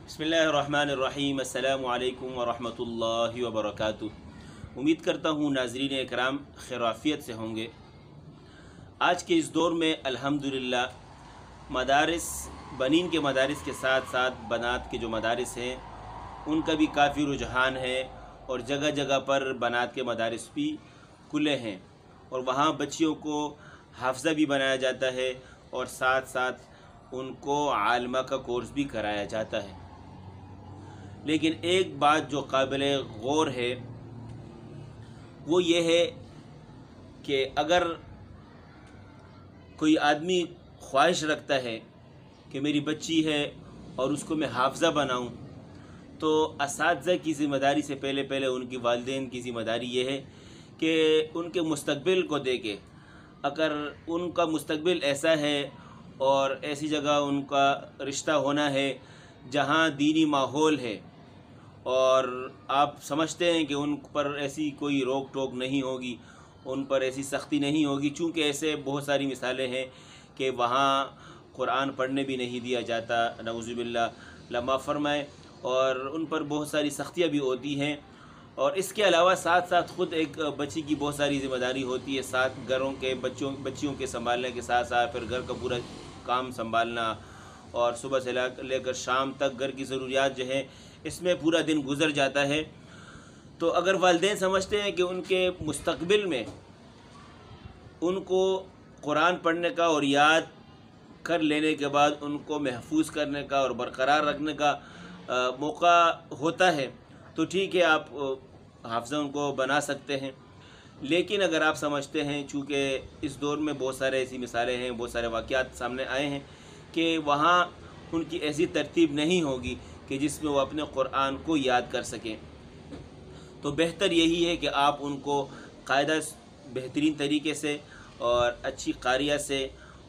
बिस्मिल्लाहिर्रहमानिर्रहीम। अस्सलामु अलैकुम वरहमतुल्लाहि वबरकातुह। उम्मीद करता हूँ नाज़रीन इकराम खैराफियत से होंगे। आज के इस दौर में अल्हम्दुलिल्लाह मदारिस बनीन के मदारिस के साथ साथ बनात के जो मदारिस हैं उनका भी काफ़ी रुझान है और जगह जगह पर बनात के मदारिस भी खुले हैं और वहाँ बच्चियों को हाफ़ज़ा भी बनाया जाता है और साथ साथ उनको आलमा का कोर्स भी कराया जाता है। लेकिन एक बात जो काबिल गौर है वो ये है कि अगर कोई आदमी ख्वाहिश रखता है कि मेरी बच्ची है और उसको मैं हाफ़ज़ा बनाऊं, तो असातिज़ा की ज़िम्मेदारी से पहले उनकी वालिदैन की ज़िम्मेदारी ये है कि उनके मुस्तक़बिल को देखें। अगर उनका मुस्तक़बिल ऐसा है और ऐसी जगह उनका रिश्ता होना है जहाँ दीनी माहौल है और आप समझते हैं कि उन पर ऐसी कोई रोक टोक नहीं होगी, उन पर ऐसी सख्ती नहीं होगी, चूँकि ऐसे बहुत सारी मिसालें हैं कि वहाँ कुरान पढ़ने भी नहीं दिया जाता, नऊज़ुबिल्लाह लम्मा फरमाए, और उन पर बहुत सारी सख्तियाँ भी होती हैं। और इसके अलावा साथ साथ ख़ुद एक बच्ची की बहुत सारी ज़िम्मेदारी होती है, साथ घरों के बच्चियों के संभालने के साथ साथ फिर घर का पूरा काम संभालना और सुबह से लेकर शाम तक घर की ज़रूरियात जो है इसमें पूरा दिन गुज़र जाता है। तो अगर वालिदैन समझते हैं कि उनके मुस्तक़बिल में उनको कुरान पढ़ने का और याद कर लेने के बाद उनको महफूज करने का और बरकरार रखने का मौका होता है, तो ठीक है, आप हाफ़ज़ा उनको बना सकते हैं। लेकिन अगर आप समझते हैं, चूँकि इस दौर में बहुत सारे ऐसी मिसालें हैं, बहुत सारे वाक़यात सामने आए हैं कि वहाँ उनकी ऐसी तरतीब नहीं होगी कि जिसमें वो अपने कुरान को याद कर सकें, तो बेहतर यही है कि आप उनको कायदा बेहतरीन तरीके से और अच्छी कारिया से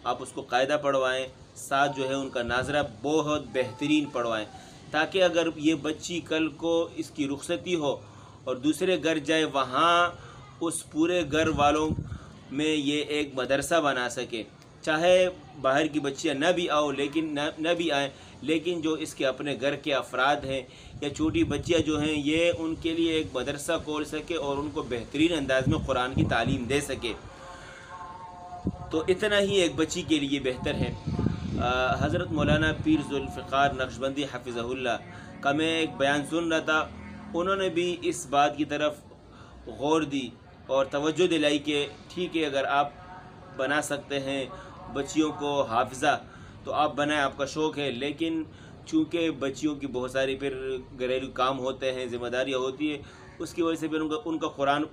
आप उसको कायदा पढ़वाएं, साथ जो है उनका नाज़रा बहुत बेहतरीन पढ़वाएं, ताकि अगर ये बच्ची कल को इसकी रुखसती हो और दूसरे घर जाए, वहाँ उस पूरे घर वालों में ये एक मदरसा बना सके। चाहे बाहर की बच्चियाँ न भी आएँ, लेकिन जो इसके अपने घर के अफराद हैं या छोटी बच्चियाँ जो हैं, ये उनके लिए एक मदरसा खोल सके और उनको बेहतरीन अंदाज में कुरान की तालीम दे सके, तो इतना ही एक बच्ची के लिए बेहतर है। हज़रत मौलाना पीर ज़ुल्फ़िकार नक्शबंदी हफ़िज़हुल्लाह का मैं एक बयान सुन रहा था, उन्होंने भी इस बात की तरफ गौर दी और तवज्जो दिलाई कि ठीक है, अगर आप बना सकते हैं बच्चियों को हाफ़ज़ा तो आप बनाएं, आपका शौक़ है। लेकिन चूँकि बच्चियों की बहुत सारी फिर घरेलू काम होते हैं, ज़िम्मेदारियाँ होती है, उसकी वजह से फिर उनका कुरान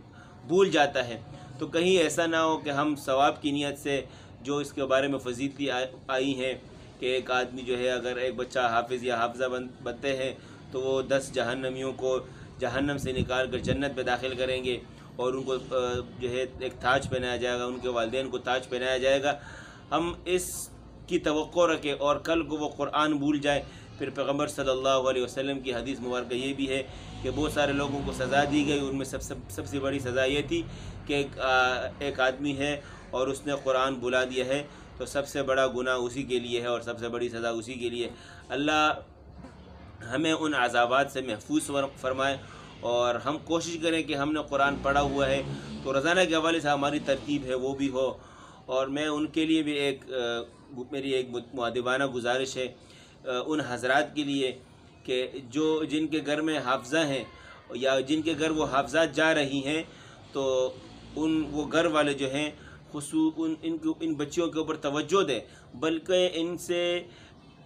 भूल जाता है। तो कहीं ऐसा ना हो कि हम सवाब की नीयत से, जो इसके बारे में फजीलती आई हैं कि एक आदमी जो है अगर एक बच्चा हाफिज़ या हाफ़ज़ा बनते हैं तो वो 10 जहन्नमियों को जहन्नम से निकाल कर जन्नत में दाखिल करेंगे और उनको जो है एक ताज पहनाया जाएगा, उनके वालिदैन को ताज पहनाया जाएगा। हम इसकी तवक्को रखें और कल को वो कुरान भूल जाए, फिर पैगम्बर सल्लल्लाहु अलैहि वसल्लम की हदीस मुबारक ये भी है कि बहुत सारे लोगों को सज़ा दी गई, उनमें सबसे बड़ी सज़ा ये थी कि एक आदमी है और उसने कुरान भुला दिया है, तो सबसे बड़ा गुनाह उसी के लिए है और सबसे बड़ी सज़ा उसी के लिए। अल्लाह हमें उन अज़ाबात से महफूज फरमाए और हम कोशिश करें कि हमने कुरान पढ़ा हुआ है तो रोज़ाना के हवाले से हमारी तरतीब है वो भी हो। और मैं उनके लिए भी मेरी एक मुअद्दिबाना गुजारिश है उन हज़रात के लिए कि जिनके घर में हाफ़ज़ा हैं या जिनके घर वो हाफ़ज़ात जा रही हैं, तो वो घर वाले जो हैं इन बच्चियों के ऊपर तवज्जो दें, बल्कि इनसे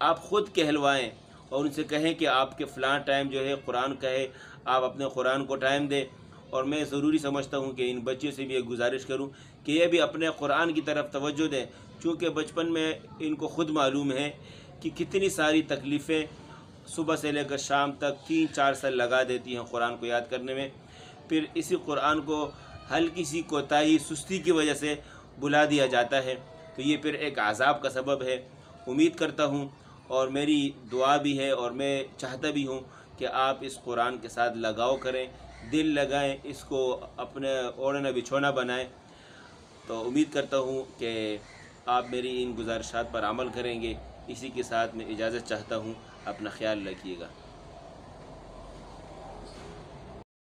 आप ख़ुद कहलवाएँ और उनसे कहें कि आपके फ़लाँ टाइम जो है कुरान का है, आप अपने कुरान को टाइम दें। और मैं ज़रूरी समझता हूँ कि इन बच्चों से भी एक गुजारिश करूँ कि ये भी अपने कुरान की तरफ तवज्जो दें, चूँकि बचपन में इनको ख़ुद मालूम है कि कितनी सारी तकलीफ़ें सुबह से लेकर शाम तक 3-4 साल लगा देती हैं कुरान को याद करने में, फिर इसी कुरान को हल्की सी कोताही सुस्ती की वजह से भुला दिया जाता है, तो ये फिर एक अज़ाब का सबब है। उम्मीद करता हूँ और मेरी दुआ भी है और मैं चाहता भी हूँ कि आप इस कुरान के साथ लगाव करें, दिल लगाएं, इसको अपने ओढ़ना बिछोना बनाएं। तो उम्मीद करता हूँ कि आप मेरी इन गुजारिशात पर अमल करेंगे। इसी के साथ मैं इजाज़त चाहता हूँ। اپنا خیال رکھیے گا.